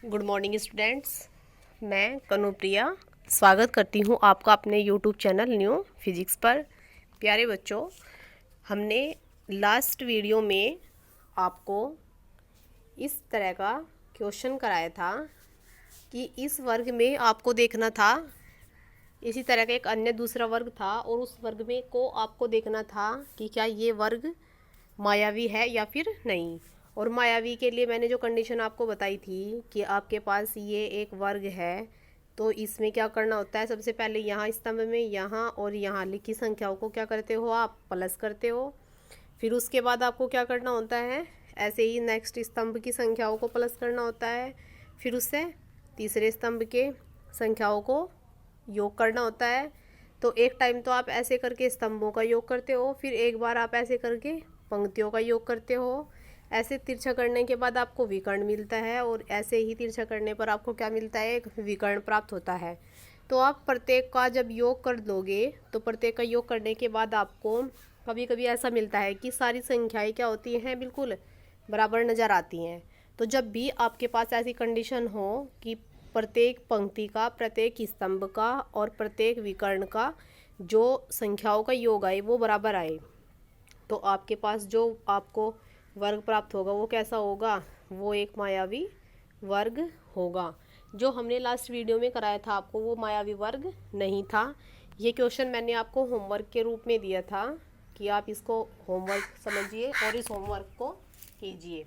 Good morning students. मैं कनुप्रिया स्वागत करती हूँ आपका अपने यूट्यूब चैनल न्यू फिजिक्स पर। प्यारे बच्चों, हमने लास्ट वीडियो में आपको इस तरह का क्वेश्चन कराया था कि इस वर्ग में आपको देखना था, इसी तरह का एक अन्य दूसरा वर्ग था और उस वर्ग में को आपको देखना था कि क्या ये वर्ग मायावी है या फिर नहीं। और मायावी के लिए मैंने जो कंडीशन आपको बताई थी कि आपके पास ये एक वर्ग है तो इसमें क्या करना होता है, सबसे पहले यहाँ स्तंभ में यहाँ और यहाँ लिखी संख्याओं को क्या करते हो, आप प्लस करते हो। फिर उसके बाद आपको क्या करना होता है, ऐसे ही नेक्स्ट स्तंभ की संख्याओं को प्लस करना होता है। फिर उससे तीसरे स्तंभ के संख्याओं को योग करना होता है। तो एक टाइम तो आप ऐसे करके स्तंभों का योग करते हो, फिर एक बार आप ऐसे करके पंक्तियों का योग करते हो। ऐसे तिरछा करने के बाद आपको विकर्ण मिलता है और ऐसे ही तिरछा करने पर आपको क्या मिलता है, एक विकर्ण प्राप्त होता है। तो आप प्रत्येक का जब योग कर दोगे तो प्रत्येक का योग करने के बाद आपको कभी कभी ऐसा मिलता है कि सारी संख्याएं क्या होती हैं, बिल्कुल बराबर नज़र आती हैं। तो जब भी आपके पास ऐसी कंडीशन हो कि प्रत्येक पंक्ति का, प्रत्येक स्तंभ का और प्रत्येक विकर्ण का जो संख्याओं का योग आए वो बराबर आए, तो आपके पास जो आपको वर्ग प्राप्त होगा वो कैसा होगा, वो एक मायावी वर्ग होगा। जो हमने लास्ट वीडियो में कराया था आपको वो मायावी वर्ग नहीं था। ये क्वेश्चन मैंने आपको होमवर्क के रूप में दिया था कि आप इसको होमवर्क समझिए और इस होमवर्क को कीजिए।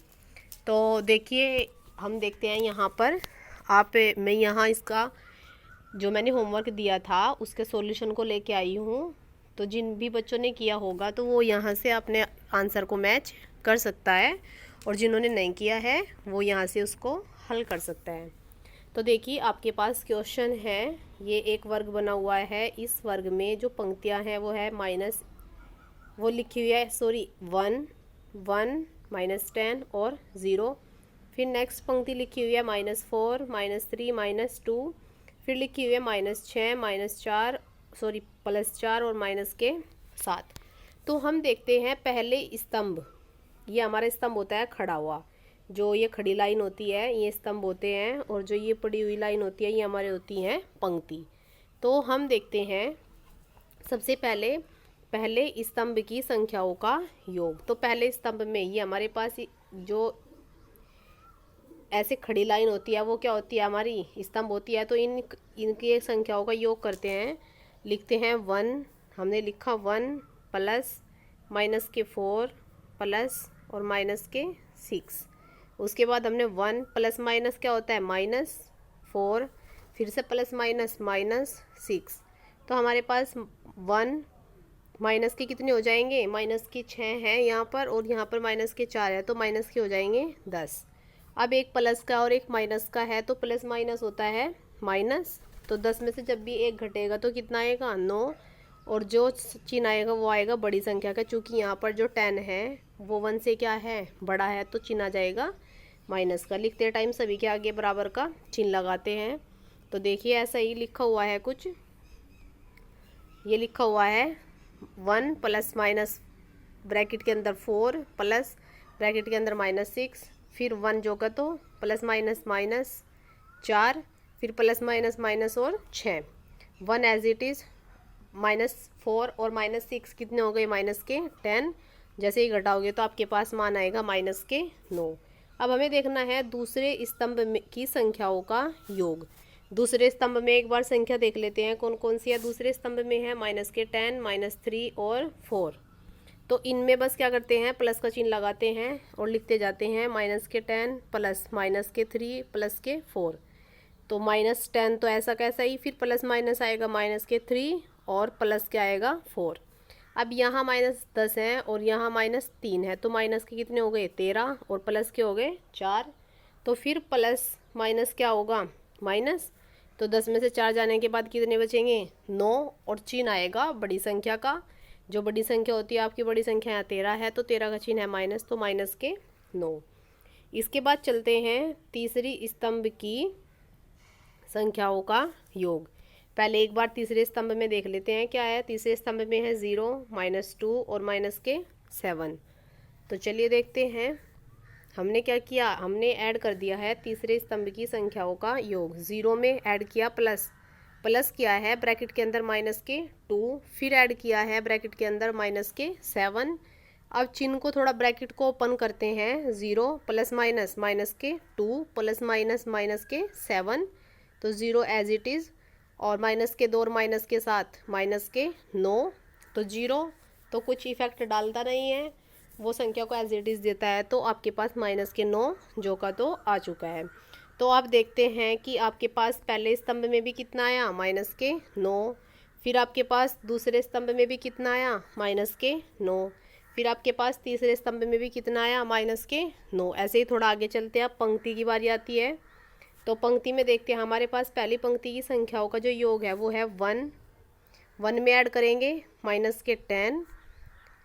तो देखिए, हम देखते हैं यहाँ पर मैं यहाँ इसका जो मैंने होमवर्क दिया था उसके सॉल्यूशन को लेके आई हूँ। तो जिन भी बच्चों ने किया होगा तो वो यहाँ से अपने आंसर को मैच कर सकता है और जिन्होंने नहीं किया है वो यहाँ से उसको हल कर सकता है। तो देखिए, आपके पास क्वेश्चन है, ये एक वर्ग बना हुआ है। इस वर्ग में जो पंक्तियाँ हैं वो है माइनस, वो लिखी हुई है सॉरी 1 1 -10 और 0। फिर नेक्स्ट पंक्ति लिखी हुई है -4 -3 -2। फिर लिखी हुई है -6 -4 सॉरी +4 और -7। तो हम देखते हैं पहले स्तंभ, ये हमारा स्तंभ होता है खड़ा हुआ, जो ये खड़ी लाइन होती है ये स्तंभ होते हैं, और जो ये पड़ी हुई लाइन होती है ये हमारे होती हैं पंक्ति। तो हम देखते हैं सबसे पहले स्तंभ की संख्याओं का योग। तो पहले स्तंभ में ये हमारे पास जो ऐसे खड़ी लाइन होती है वो क्या होती है, हमारी स्तंभ होती है। तो इनके संख्याओं का योग करते हैं, लिखते हैं 1, हमने लिखा 1 प्लस -4 प्लस और -6। उसके बाद हमने 1 प्लस माइनस क्या होता है -4, फिर से प्लस -6। तो हमारे पास 1 माइनस के कितने हो जाएंगे, माइनस के 6 हैं यहाँ पर और यहाँ पर माइनस के 4 है, तो माइनस के हो जाएंगे 10। अब एक प्लस का और एक माइनस का है तो प्लस माइनस होता है माइनस। तो 10 में से जब भी एक घटेगा तो कितना आएगा 9, और जो चिन्ह आएगा वो आएगा बड़ी संख्या का। चूँकि यहाँ पर जो 10 है वो 1 से क्या है, बड़ा है, तो चिन्ह आ जाएगा माइनस का। लिखते टाइम सभी के आगे बराबर का चिन्ह लगाते हैं। तो देखिए ऐसा ही लिखा हुआ है कुछ, ये लिखा हुआ है 1 प्लस माइनस ब्रैकेट के अंदर 4 प्लस ब्रैकेट के अंदर -6, फिर 1 जोगा तो प्लस माइनस -4, फिर प्लस माइनस माइनस और 6। 1 एज इट इज़ -4 और -6 कितने हो गए, माइनस के 10। जैसे ही घटाओगे तो आपके पास मान आएगा -9। अब हमें देखना है दूसरे स्तंभ की संख्याओं का योग। दूसरे स्तंभ में एक बार संख्या देख लेते हैं कौन कौन सी है। दूसरे स्तंभ में है -10 -3 और 4। तो इनमें बस क्या करते हैं, प्लस का चिन्ह लगाते हैं और लिखते जाते हैं -10 प्लस -3 प्लस के 4। तो -10 तो ऐसा कैसा ही, फिर प्लस माइनस आएगा -3 और प्लस क्या आएगा 4। अब यहाँ -10 है और यहाँ -3 है, तो माइनस के कितने हो गए 13 और प्लस के हो गए 4। तो फिर प्लस माइनस क्या होगा माइनस, तो 10 में से 4 जाने के बाद कितने बचेंगे 9, और चिन्ह आएगा बड़ी संख्या का। जो बड़ी संख्या होती है आपकी बड़ी संख्या यहाँ 13 है, तो 13 का चिन्ह है माइनस, तो माइनस के 9। इसके बाद चलते हैं तीसरी स्तंभ की संख्याओं का योग। पहले एक बार तीसरे स्तंभ में देख लेते हैं क्या है। तीसरे स्तंभ में है 0 -2 और -7। तो चलिए देखते हैं, हमने क्या किया, हमने ऐड कर दिया है तीसरे स्तंभ की संख्याओं का योग। 0 में ऐड किया प्लस किया है ब्रैकेट के अंदर माइनस के 2, फिर ऐड किया है ब्रैकेट के अंदर माइनस के 7। अब चिन्ह को थोड़ा ब्रैकेट को ओपन करते हैं, 0 प्लस माइनस माइनस के 2 प्लस माइनस माइनस के 7, तो 0 एज इट इज़, और माइनस के 2 और माइनस के 7 माइनस के 9, तो 0 तो कुछ इफेक्ट डालता नहीं है, वो संख्या को एज इट इज़ देता है। तो आपके पास माइनस के 9 जो का तो आ चुका है। तो आप देखते हैं कि आपके पास पहले स्तंभ में भी कितना आया, माइनस के 9, फिर आपके पास दूसरे स्तंभ में भी कितना आया, माइनस के 9, फिर आपके पास तीसरे स्तंभ में भी कितना आया, माइनस के 9। ऐसे ही थोड़ा आगे चलते हैं, अब पंक्ति की बारी आती है। तो पंक्ति में देखते हैं हमारे पास पहली पंक्ति की संख्याओं का जो योग है वो है 1 में ऐड करेंगे माइनस के 10,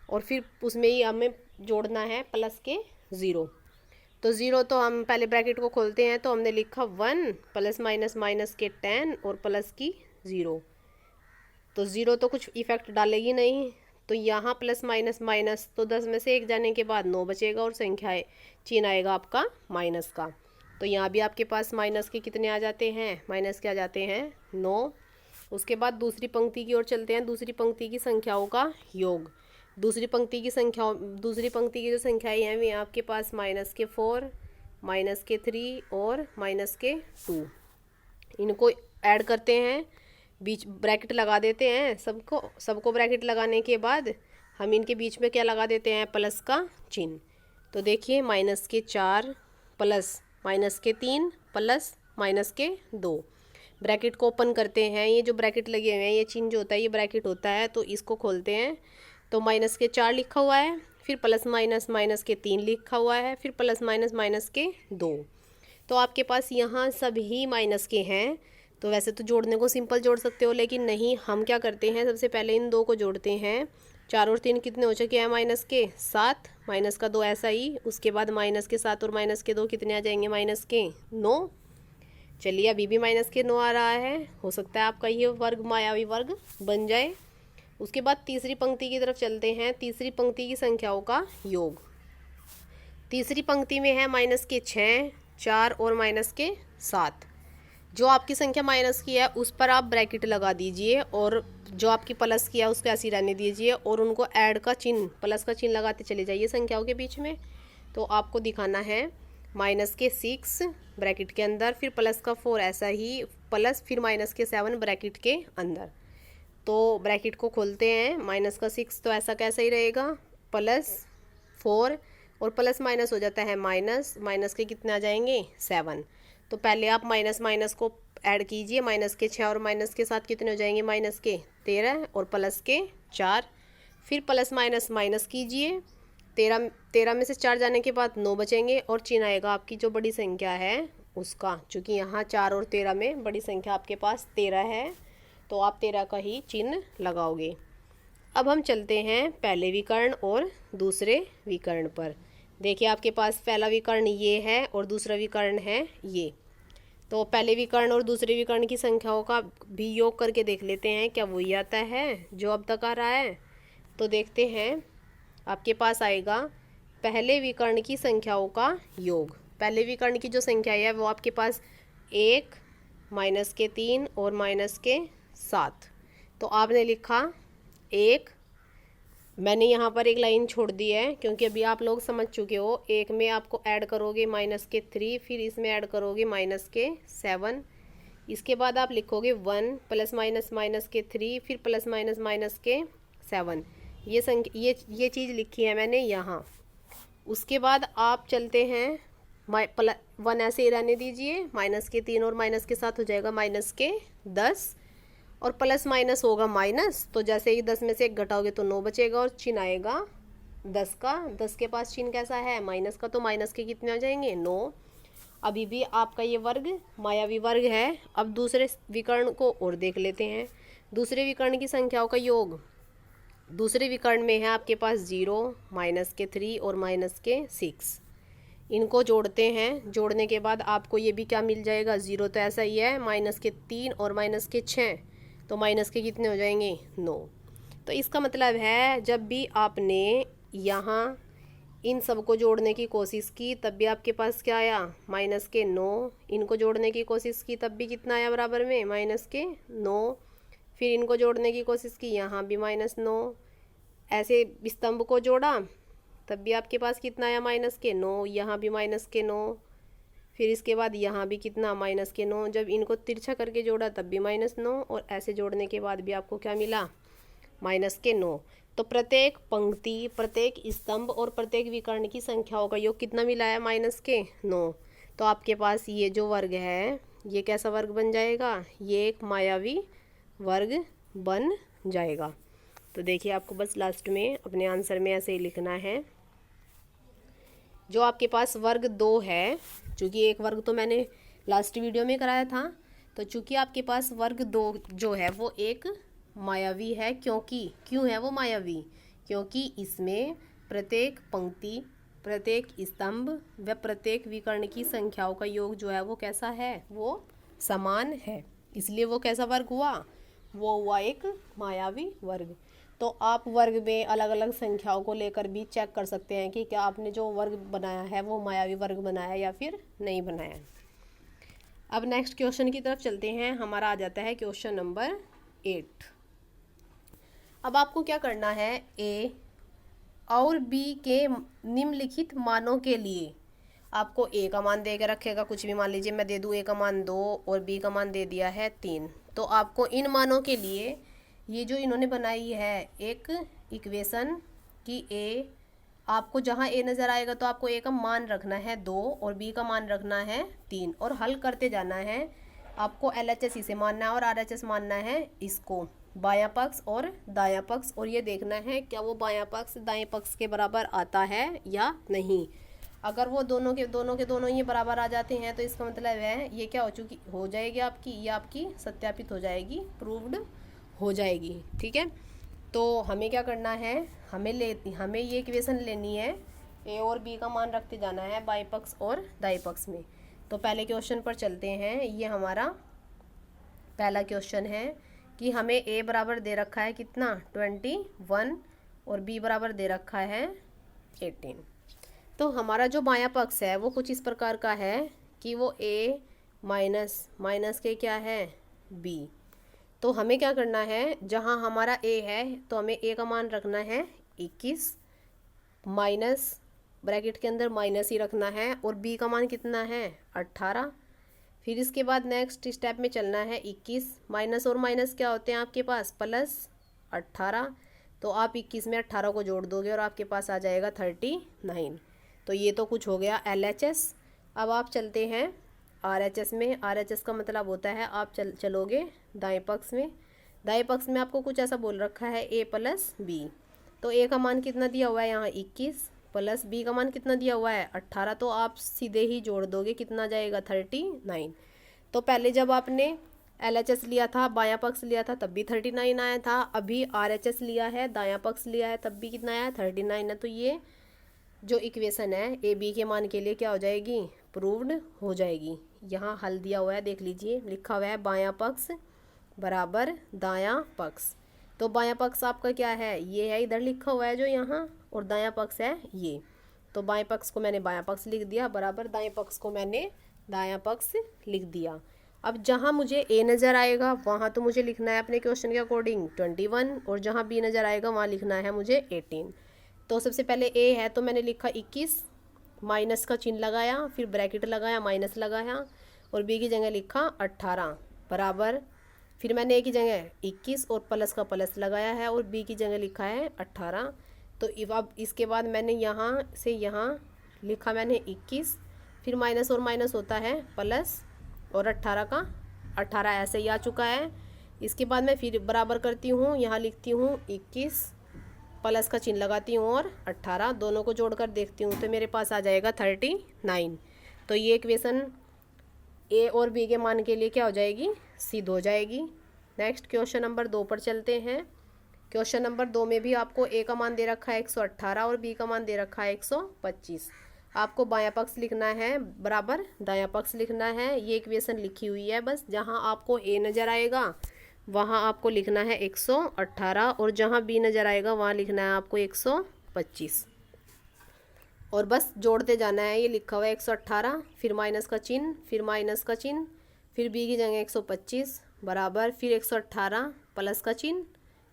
और फिर उसमें ही हमें जोड़ना है प्लस के 0। तो 0 तो हम पहले ब्रैकेट को खोलते हैं, तो हमने लिखा 1 प्लस माइनस माइनस के 10 और प्लस की 0, तो 0 तो कुछ इफेक्ट डालेगी नहीं, तो यहाँ प्लस माइनस माइनस, तो 10 में से 1 जाने के बाद 9 बचेगा और संख्या चिन्ह आएगा आपका माइनस का। तो यहाँ भी आपके पास माइनस के कितने आ जाते हैं, माइनस के आ जाते हैं 9। उसके बाद दूसरी पंक्ति की ओर चलते हैं, दूसरी पंक्ति की संख्याओं का योग। दूसरी पंक्ति की जो संख्याएँ हैं वे आपके पास माइनस के 4, माइनस के 3 और माइनस के 2, इनको ऐड करते हैं, बीच ब्रैकेट लगा देते हैं, सबको ब्रैकेट लगाने के बाद हम इनके बीच में क्या लगा देते हैं, प्लस का चिन्ह। तो देखिए माइनस के 4 प्लस माइनस के 3 प्लस माइनस के 2, ब्रैकेट को ओपन करते हैं। ये जो ब्रैकेट लगे हुए हैं ये चिन्ह जो होता है ये ब्रैकेट होता है, तो इसको खोलते हैं, तो माइनस के 4 लिखा हुआ है, फिर प्लस माइनस माइनस के 3 लिखा हुआ है, फिर प्लस माइनस माइनस के 2। तो आपके पास यहाँ सभी माइनस के हैं। तो वैसे तो जोड़ने को सिंपल जोड़ सकते हो, लेकिन नहीं, हम क्या करते हैं, सबसे पहले इन 2 को जोड़ते हैं। 4 और 3 कितने हो चुके हैं, माइनस के 7, माइनस का 2 ऐसा ही, उसके बाद माइनस के 7 और माइनस के 2 कितने आ जाएंगे, माइनस के 9। चलिए अभी भी माइनस के 9 आ रहा है, हो सकता है आपका ये वर्ग मायावी वर्ग बन जाए। उसके बाद तीसरी पंक्ति की तरफ चलते हैं, तीसरी पंक्ति की संख्याओं का योग। तीसरी पंक्ति में है माइनस के 6, 4 और माइनस के 7। जो आपकी संख्या माइनस की है उस पर आप ब्रैकेट लगा दीजिए, और जो आपकी प्लस की है उसको ऐसे ही रहने दीजिए, और उनको ऐड का चिन्ह, प्लस का चिन्ह लगाते चले जाइए संख्याओं के बीच में। तो आपको दिखाना है माइनस के 6 ब्रैकेट के अंदर, फिर प्लस का 4 ऐसा ही, प्लस फिर माइनस के 7 ब्रैकेट के अंदर। तो ब्रैकेट को खोलते हैं, माइनस का 6 तो ऐसा कैसा ही रहेगा, प्लस 4 और प्लस माइनस हो जाता है माइनस, माइनस के कितने आ जाएंगे, 7। तो पहले आप माइनस माइनस को ऐड कीजिए, माइनस के 6 और माइनस के 7 कितने हो जाएंगे, माइनस के 13 और प्लस के 4, फिर प्लस माइनस माइनस कीजिए, 13 में से 4 जाने के बाद 9 बचेंगे, और चिन्ह आएगा आपकी जो बड़ी संख्या है उसका, चूँकि यहाँ 4 और 13 में बड़ी संख्या आपके पास 13 है, तो आप 13 का ही चिन्ह लगाओगे। अब हम चलते हैं पहले विकर्ण और दूसरे विकर्ण पर। देखिए आपके पास पहला विकर्ण ये है और दूसरा विकर्ण है ये। तो पहले विकर्ण और दूसरे विकर्ण की संख्याओं का भी योग करके देख लेते हैं, क्या वही आता है जो अब तक आ रहा है। तो देखते हैं, आपके पास आएगा पहले विकर्ण की संख्याओं का योग। पहले विकर्ण की जो संख्या है वो आपके पास 1, माइनस के 3 और माइनस के 7। तो आपने लिखा 1, मैंने यहाँ पर एक लाइन छोड़ दी है क्योंकि अभी आप लोग समझ चुके हो। 1 में आपको ऐड करोगे माइनस के 3, फिर इसमें ऐड करोगे माइनस के 7, इसके बाद आप लिखोगे 1 प्लस माइनस माइनस के 3, फिर प्लस माइनस माइनस के 7। ये चीज़ लिखी है मैंने यहाँ। उसके बाद आप चलते हैं 1 ऐसे ही रहने दीजिए, माइनस के 3 और माइनस के 7 हो जाएगा माइनस के 10, और प्लस माइनस होगा माइनस, तो जैसे ही 10 में से 1 घटाओगे तो 9 बचेगा और चिन्ह आएगा 10 का। 10 के पास चिन्ह कैसा है, माइनस का, तो माइनस के कितने आ जाएंगे, 9। अभी भी आपका ये वर्ग मायावी वर्ग है। अब दूसरे विकर्ण को और देख लेते हैं। दूसरे विकर्ण की संख्याओं का योग दूसरे विकर्ण में है आपके पास 0, माइनस के 3 और माइनस के 6। इनको जोड़ते हैं, जोड़ने के बाद आपको ये भी क्या मिल जाएगा, 0 तो ऐसा ही है, माइनस के 3 और माइनस के 6, तो माइनस के कितने हो जाएंगे, 9। तो इसका मतलब है जब भी आपने यहाँ इन सबको जोड़ने की कोशिश की तब भी आपके पास क्या आया, माइनस के 9। इनको जोड़ने की कोशिश की तब भी कितना आया, बराबर में माइनस के 9। फिर इनको जोड़ने की कोशिश की, यहाँ भी -9। ऐसे स्तंभ को जोड़ा तब भी आपके पास कितना आया, माइनस के 9। यहाँ भी माइनस के 9। फिर इसके बाद यहाँ भी कितना, माइनस के 9। जब इनको तिरछा करके जोड़ा तब भी -9, और ऐसे जोड़ने के बाद भी आपको क्या मिला, माइनस के 9। तो प्रत्येक पंक्ति, प्रत्येक स्तंभ और प्रत्येक विकर्ण की संख्याओं का योग कितना मिला है, माइनस के 9। तो आपके पास ये जो वर्ग है ये कैसा वर्ग बन जाएगा, ये एक मायावी वर्ग बन जाएगा। तो देखिए आपको बस लास्ट में अपने आंसर में ऐसे ही लिखना है। जो आपके पास वर्ग 2 है, चूँकि एक वर्ग तो मैंने लास्ट वीडियो में कराया था, तो चूँकि आपके पास वर्ग 2 जो है वो एक मायावी है। क्यों है वो मायावी, क्योंकि इसमें प्रत्येक पंक्ति, प्रत्येक स्तंभ व प्रत्येक विकर्ण की संख्याओं का योग जो है वो कैसा है, वो समान है। इसलिए वो कैसा वर्ग हुआ, वो हुआ एक मायावी वर्ग। तो आप वर्ग में अलग अलग संख्याओं को लेकर भी चेक कर सकते हैं कि क्या आपने जो वर्ग बनाया है वो मायावी वर्ग बनाया या फिर नहीं बनाया। अब नेक्स्ट क्वेश्चन की तरफ चलते हैं। हमारा आ जाता है क्वेश्चन नंबर 8। अब आपको क्या करना है, ए और बी के निम्नलिखित मानों के लिए आपको ए का मान दे के रखेगा, कुछ भी मान लीजिए, मैं दे दूँ ए का मान 2 और बी का मान दे दिया है 3। तो आपको इन मानों के लिए ये जो इन्होंने बनाई है एक इक्वेशन कि ए, आपको जहाँ ए नज़र आएगा तो आपको ए का मान रखना है 2 और बी का मान रखना है 3, और हल करते जाना है। आपको LHS इसे मानना है और RHS मानना है इसको, बायां पक्ष और दायां पक्ष, और ये देखना है क्या वो बायां पक्ष दाएं पक्ष के बराबर आता है या नहीं। अगर वो दोनों के दोनों ये बराबर आ जाते हैं तो इसका मतलब है ये क्या हो जाएगी आपकी, ये आपकी सत्यापित हो जाएगी, प्रूव्ड हो जाएगी। ठीक है, तो हमें क्या करना है, हमें ये इक्वेशन लेनी है, ए और बी का मान रखते जाना है बाएं पक्ष और दाएं पक्ष में। तो पहले क्वेश्चन पर चलते हैं। ये हमारा पहला क्वेश्चन है कि हमें ए बराबर दे रखा है कितना, 21, और बी बराबर दे रखा है 18। तो हमारा जो बायां पक्ष है वो कुछ इस प्रकार का है कि वो ए माइनस के क्या है, बी। तो हमें क्या करना है, जहाँ हमारा ए है तो हमें ए का मान रखना है 21, माइनस ब्रैकेट के अंदर माइनस ही रखना है, और बी का मान कितना है 18। फिर इसके बाद नेक्स्ट स्टेप में चलना है 21, माइनस और माइनस क्या होते हैं आपके पास, प्लस 18। तो आप 21 में 18 को जोड़ दोगे और आपके पास आ जाएगा 39। तो ये तो कुछ हो गया LHS। अब आप चलते हैं RHS में। RHS का मतलब होता है आप चलोगे दाएं पक्ष में। दाएं पक्ष में आपको कुछ ऐसा बोल रखा है A प्लस B। तो A का मान कितना दिया हुआ है यहाँ 21, प्लस B का मान कितना दिया हुआ है 18। तो आप सीधे ही जोड़ दोगे, कितना जाएगा 39। तो पहले जब आपने LHS लिया था, बायां पक्ष लिया था, तब भी 39 आया था। अभी RHS लिया है, दायां पक्ष लिया है, तब भी कितना आया 39 है। तो ये जो इक्वेशन है ए बी के मान के लिए क्या हो जाएगी, प्रूव्ड हो जाएगी। यहाँ हल दिया हुआ है, देख लीजिए, लिखा हुआ है बायां पक्ष बराबर दायां पक्ष। तो बायां पक्ष आपका क्या है, ये है, इधर लिखा हुआ है जो यहाँ, और दायां पक्ष है ये। तो बाएं पक्ष को मैंने बायां पक्ष लिख दिया, बराबर दाएं पक्ष को मैंने दायां पक्ष लिख दिया। अब जहाँ मुझे ए नज़र आएगा वहाँ तो मुझे लिखना है अपने क्वेश्चन के अकॉर्डिंग 21, और जहाँ बी नज़र आएगा वहाँ लिखना है मुझे 18। तो सबसे पहले ए है तो मैंने लिखा 21, माइनस का चिन्ह लगाया, फिर ब्रैकेट लगाया, माइनस लगाया, और बी की जगह लिखा 18 बराबर, फिर मैंने ए की जगह 21 और प्लस का प्लस लगाया है, और बी की जगह लिखा है 18। तो अब इसके बाद मैंने यहाँ से यहाँ लिखा मैंने 21, फिर माइनस और माइनस होता है प्लस, और 18 का 18 ऐसे ही आ चुका है। इसके बाद मैं फिर बराबर करती हूँ, यहाँ लिखती हूँ 21, प्लस का चिन्ह लगाती हूँ और 18, दोनों को जोड़कर देखती हूँ तो मेरे पास आ जाएगा 39। तो ये इक्वेशन ए और बी के मान के लिए क्या हो जाएगी, सिद्ध हो जाएगी। नेक्स्ट क्वेश्चन नंबर 2 पर चलते हैं। क्वेश्चन नंबर 2 में भी आपको ए का मान दे रखा है 118 और बी का मान दे रखा है 125। आपको बायां पक्ष लिखना है बराबर दायां पक्ष लिखना है। ये इक्वेशन लिखी हुई है, बस जहाँ आपको ए नज़र आएगा वहाँ आपको लिखना है 118, और जहाँ बी नज़र आएगा वहाँ लिखना है आपको 125। और बस जोड़ते जाना है। ये लिखा हुआ है 118, फिर माइनस का चिन्ह, फिर माइनस का चिन्ह, फिर बी की जगह 125 बराबर, फिर 118 प्लस का चिन्ह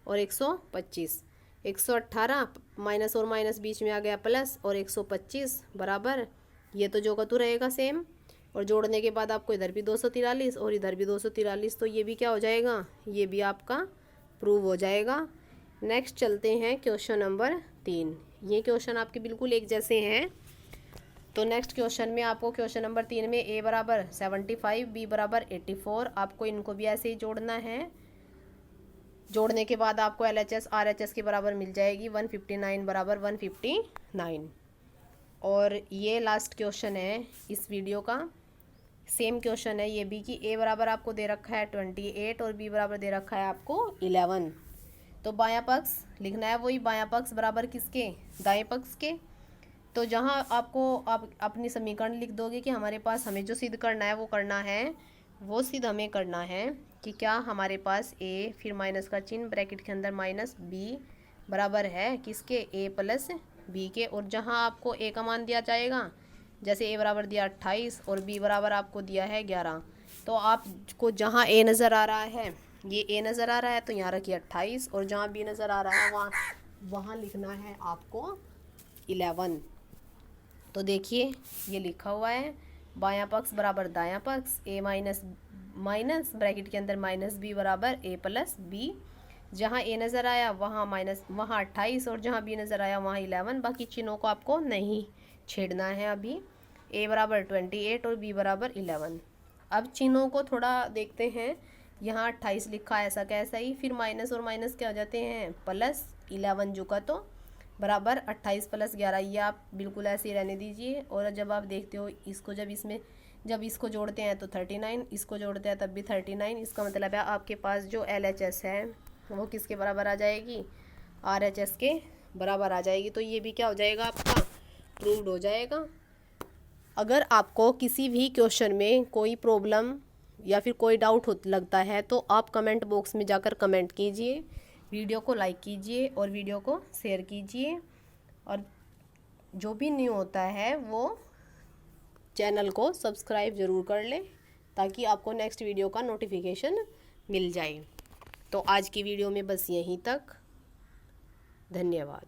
और 125। 118 माइनस और माइनस बीच में आ गया प्लस और 125 बराबर, ये तो जो का तो रहेगा सेम। और जोड़ने के बाद आपको इधर भी 243 और इधर भी 243, तो ये भी क्या हो जाएगा, ये भी आपका प्रूव हो जाएगा। नेक्स्ट चलते हैं क्वेश्चन नंबर 3। ये क्वेश्चन आपके बिल्कुल एक जैसे हैं। तो नेक्स्ट क्वेश्चन में आपको क्वेश्चन नंबर 3 में ए बराबर 75, बी बराबर 84, आपको इनको भी ऐसे ही जोड़ना है। जोड़ने के बाद आपको LHS RHS के बराबर मिल जाएगी 159 बराबर 159। और ये लास्ट क्वेश्चन है इस वीडियो का। सेम क्वेश्चन है ये भी कि ए बराबर आपको दे रखा है 28 और बी बराबर दे रखा है आपको 11। तो बायां पक्ष लिखना है वही, बायां पक्ष बराबर किसके, दाएं पक्ष के। तो जहां आपको आप अपनी समीकरण लिख दोगे कि हमारे पास हमें जो सिद्ध करना है वो करना है, वो सिद्ध हमें करना है कि क्या हमारे पास ए फिर माइनस का चिन्ह ब्रैकेट के अंदर माइनस बी बराबर है किसके, ए प्लस बी के। और जहां आपको ए का मान दिया जाएगा, जैसे ए बराबर दिया 28 और बी बराबर आपको दिया है 11, तो आपको जहाँ ए नज़र आ रहा है, ये ए नज़र आ रहा है तो यहाँ रखिए 28, और जहाँ बी नज़र आ रहा है वहाँ लिखना है आपको 11। तो देखिए ये लिखा हुआ है बायां पक्ष बराबर दायां पक्ष, ए माइनस माइनस ब्रैकेट के अंदर माइनस बी बराबर ए प्लस बी। जहाँ ए नज़र आया वहाँ माइनस, वहाँ 28, और जहाँ बी नज़र आया वहाँ 11। बाकी चिन्हों को आपको नहीं छेड़ना है अभी। ए बराबर 28 और बी बराबर 11। अब चिन्हों को थोड़ा देखते हैं। यहाँ 28 लिखा है ऐसा कैसा ही, फिर माइनस और माइनस क्या हो जाते हैं प्लस, 11 जो का तो बराबर 28 प्लस 11, ये आप बिल्कुल ऐसे ही रहने दीजिए। और जब आप देखते हो इसको, जब इसको जोड़ते हैं तो 39, इसको जोड़ते हैं तब भी 39। इसका मतलब है आपके पास जो LHS है वो किसके बराबर आ जाएगी, RHS के बराबर आ जाएगी। तो ये भी क्या हो जाएगा आपका प्रूव्ड हो जाएगा। अगर आपको किसी भी क्वेश्चन में कोई प्रॉब्लम या फिर कोई डाउट लगता है तो आप कमेंट बॉक्स में जाकर कमेंट कीजिए, वीडियो को लाइक कीजिए और वीडियो को शेयर कीजिए। और जो भी न्यू होता है वो चैनल को सब्सक्राइब ज़रूर कर लें ताकि आपको नेक्स्ट वीडियो का नोटिफिकेशन मिल जाए। तो आज की वीडियो में बस यहीं तक। धन्यवाद।